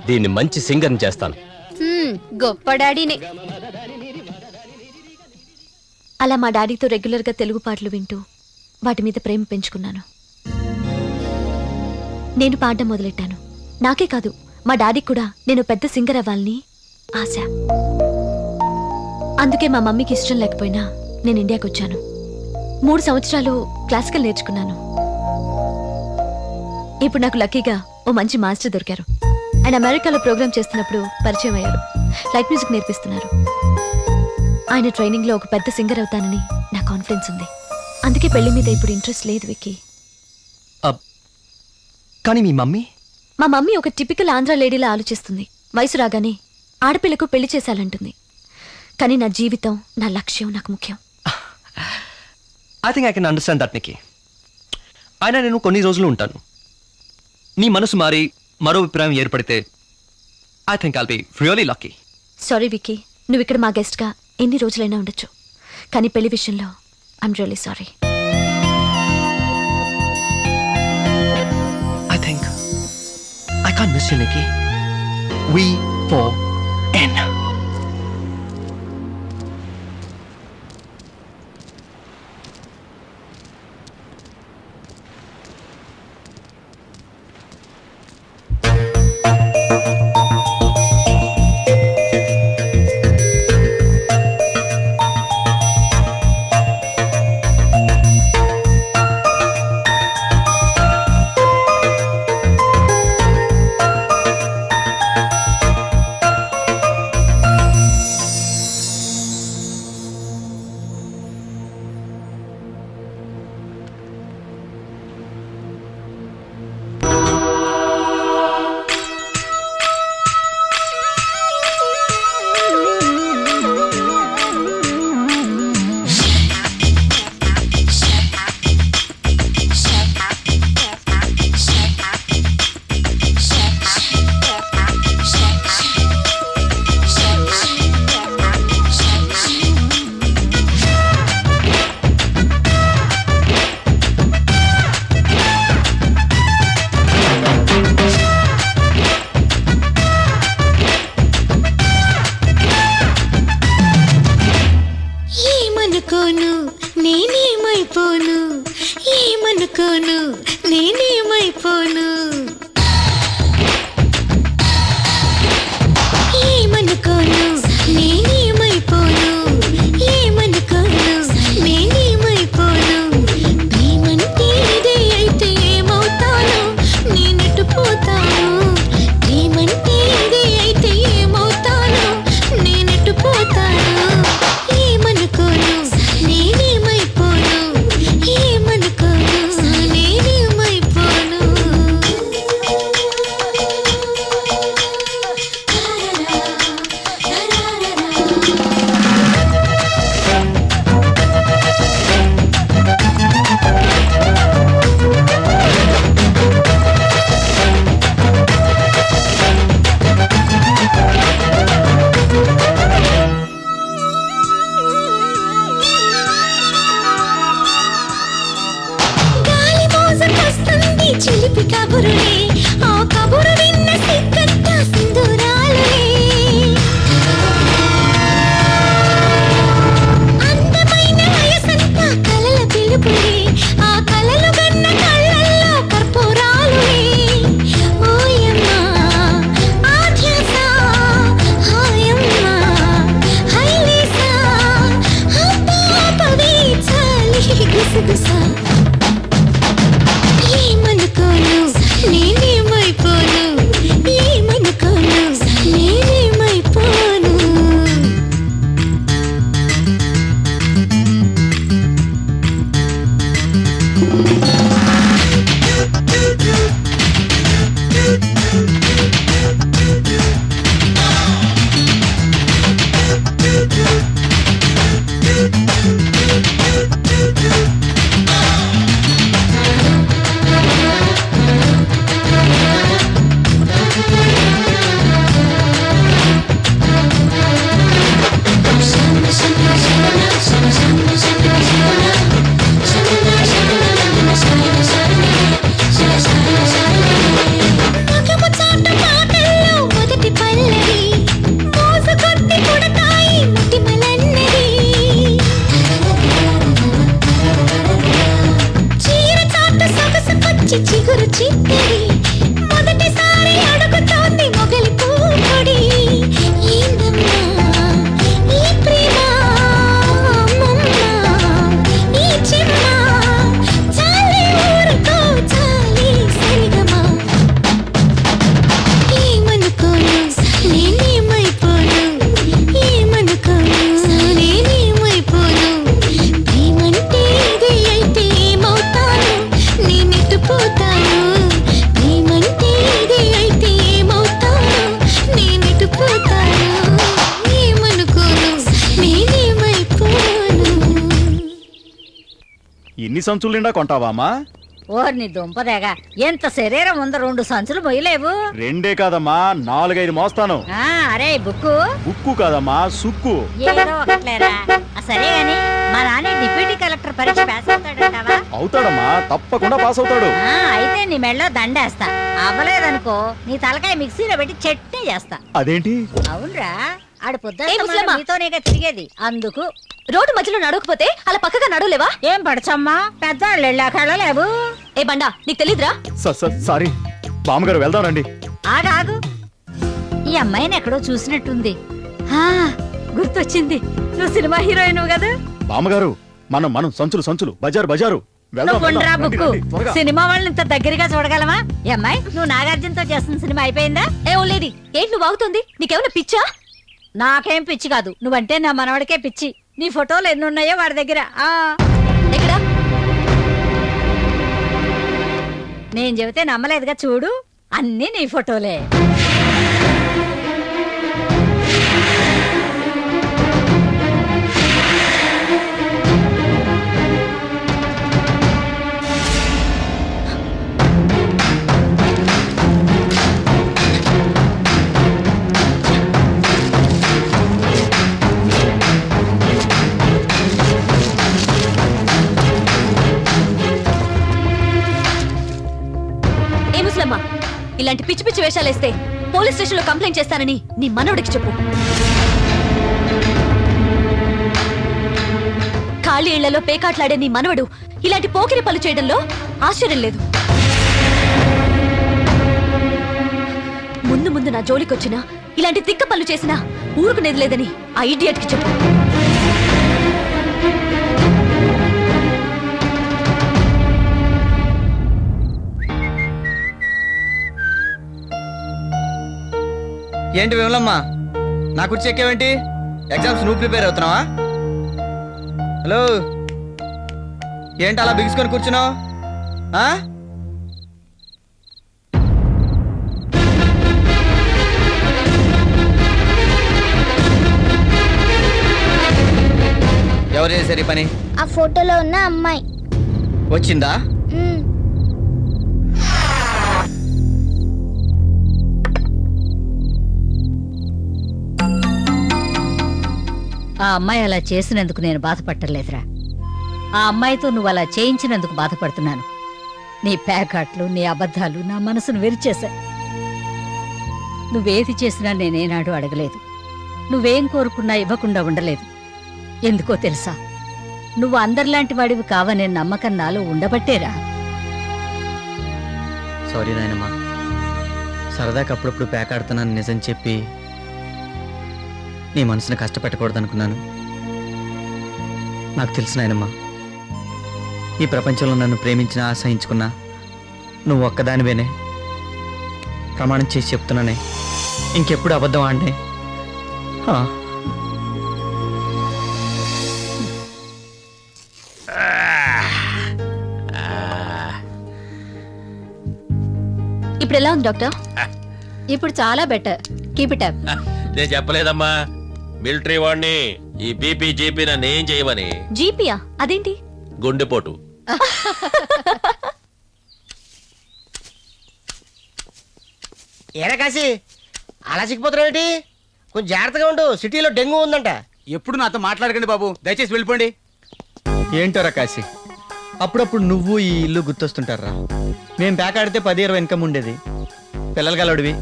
దీన్ని మంచి సింగర్ని చేస్తాను. గొప్ప డాడీనే. అలా మా డాడీతో రెగ్యులర్గా తెలుగు పాటలు వింటూ వాటి మీద ప్రేమ పెంచుకున్నాను. నేను పాడడం మొదలెట్టాను. నాకే కాదు, మా డాడీకి కూడా నేను పెద్ద సింగర్ అవ్వాలని ఆశ. అందుకే మా మమ్మీకి ఇష్టం లేకపోయినా నేను ఇండియాకి వచ్చాను. 3 సంవత్సరాలు క్లాసికల్ నేర్చుకున్నాను. ఇప్పుడు నాకు లక్కీగా ఓ మంచి మాస్టర్ దొరికారు. ఆయన అమెరికాలో ప్రోగ్రామ్ చేస్తున్నప్పుడు పరిచయం అయ్యారు. లైట్ మ్యూజిక్ నేర్పిస్తున్నారు. ఆయన ట్రైనింగ్లో ఒక పెద్ద సింగర్ అవుతానని నా కాన్ఫిడెన్స్ ఉంది. అందుకే పెళ్లి మీద ఇప్పుడు ఇంట్రెస్ట్ లేదు విక్కీ. కానీ మీ మమ్మీ? మా మమ్మీ ఒక టిపికల్ ఆంధ్ర లేడీలా ఆలోచిస్తుంది. వయసు రాగానే ఆడపిల్లకు పెళ్లి చేశాలంటుంది. కానీ నా జీవితం, నా లక్ష్యం నాకు ముఖ్యం. I think I can understand that Nikki. అయినా నేను కొన్ని రోజులు ఉంటాను. నీ మనసు మారి మరో అభిప్రాయం ఏర్పడితే I think I'll be really lucky. Sorry Vicky, నువ్వు ఇక్కడ మా గెస్ట్గా ఎన్ని రోజులైనా ఉండొచ్చు. కానీ పెళ్లి విషయంలో I'm really sorry. I think I can't miss you, Nikki. We4N. ఇన్ని సంచులు నిండా కొంటావా అమ్మా? ఓర్ని దుంపదేగా ఎంత శరీరం ఉంద 2 సంచులు మొయ్యలేవు. 2 కాదమ్మా, 4-5 మోస్తాను. అరే బుక్కు ఉక్కు కాదమ్మా, సుక్కు. ఏదో ఒకట్లేరా. సరే గాని మా నాన్న డిప్యూటీ కలెక్టర్ పరీక్ష పాస్ అవుతాడంటావా? అవుతాడమ్మా, తప్పకుండా పాస్ అవుతాడు. అయితే నీ మెళ్ళో దండేస్తా. అవ్వలేదనుకో నీ తలకాయ మిక్సీలో పెట్టి చట్నీ చేస్తా. అదేంటి? అవునరా, ఆడు ఏ ముసలమ్మా? పొద్దునేగా తిరిగేది అందుకు. రోడ్డు మధ్యలో నడవకపోతే అలా పక్కగా నడవలేవా? ఏం పడచమ్మా, పెద్దవాళ్ళు వెళ్ళాక వెళ్ళలేవు. ఏ బండా, నీకు తెలీదురా? సారీ బామ్మగారు, వెళ్దాం రండి. ఆగాగు, ఈ అమ్మాయిని ఎక్కడో చూసినట్టుంది. గుర్తొచ్చింది, నువ్వు సినిమా హీరోయిన్ కదా. బామ్మగారు, మనం సంచులు బజారు వెళ్దాం, నువ్వు ఉండరా రండి, బుక్కు. రండి, త్వరగా. సినిమా వాళ్ళని ఇంత దగ్గరగా చూడగలమా? ఈ అమ్మాయి నువ్వు నాగార్జునతో చేస్తున్న సినిమా అయిపోయిందా? ఏ ఓ లేడీ, ఏంటి నువ్వు ఆగుతుంది? నీకేమైనా పిచ్చా? నాకేం పిచ్చి కాదు, నువ్వంటే నా మనవడికే పిచ్చి. నీ ఫోటోలు ఎన్ని ఉన్నాయో వాడి దగ్గర. ఎక్కడా? నేను చెబితే నమ్మలేదుగా, చూడు అన్నీ నీ ఫోటోలే. ఏ ముసలమ్మా, ఇలాంటి పిచ్చి పిచ్చి వేషాలేస్తే పోలీస్ స్టేషన్ లో కంప్లైంట్ చేస్తానని నీ మనవడికి చెప్పు. ఖాళీ ఇళ్లలో పేకాట్లాడే నీ మనవడు ఇలాంటి పోకిరి పనులు చేయడంలో ఆశ్చర్యం లేదు. ముందు నా జోలికొచ్చినా ఇలాంటి తిక్క పనులు చేసినా ఊరుకునేది లేదని ఆ ఇడియట్ కి చెప్పు. ఏంటి విమలమ్మా, నా కుర్చీ ఎక్కేవేంటి? ఎగ్జామ్స్ నువ్వు ప్రిపేర్ అవుతున్నావా? హలో, ఏంటి అలా బిగుసుకొని కూర్చున్నావు? ఎవరు చేశారు ఈ పని? ఆ ఫోటోలో ఉన్న అమ్మాయి వచ్చిందా? ఆ అమ్మాయి అలా చేసినందుకు నేను బాధపట్టలేదురా. ఆ అమ్మాయితో నువ్వు అలా చేయించినందుకు బాధపడుతున్నాను. నీ ప్యాకాట్లు, నీ అబద్ధాలు నా మనసును విరిచేశాయి. నువ్వేది చేసినా నేనేనాడు అడగలేదు. నువ్వేం కోరుకున్నా ఇవ్వకుండా ఉండలేదు. ఎందుకో తెలుసా, నువ్వు అందరిలాంటి వాడివి కావనే నమ్మకం నాలో ఉండబట్టేరా. సారీ నాయనమ్మా, సరదాకి అప్పుడప్పుడు పేకాడుతున్నాను నిజం చెప్పి నీ మనసుని కష్టపెట్టకూడదనుకున్నాను. నాకు తెలుసు నాయనమ్మా, ఈ ప్రపంచంలో నన్ను ప్రేమించినా ఆశ్రయించుకున్నా నువ్వు ఒక్కదానివేనే. ప్రమాణం చేసి చెప్తున్నానే, ఇంకెప్పుడు అబద్ధం ఆడనే. ఇప్పుడు ఎలా ఉంది డాక్టర్? ఇప్పుడు చాలా బెటర్. Keep it up. నేను చెప్పలేదమ్మా మిలిటరీ వాడిని ఈ బీపీ జీపీ నన్ను ఏం చేయమని. జీపీయా? అదేంటి? గుండెపోటు. ఏరా కాశీ, అలా సిక్కిపోతున్నావేంటి? కొంచెం జాగ్రత్తగా ఉండు, సిటీలో డెంగ్యూ ఉందంట. ఎప్పుడు నాతో మాట్లాడకండి బాబు, దయచేసి వెళ్ళిపోండి. ఏంటో రకాసి, అప్పుడప్పుడు నువ్వు ఈ ఇల్లు గుర్తొస్తుంటారా? మేము పేకాడితే 10-20 ఇన్కమ్ ఉండేది. పిల్లలు గలడివి,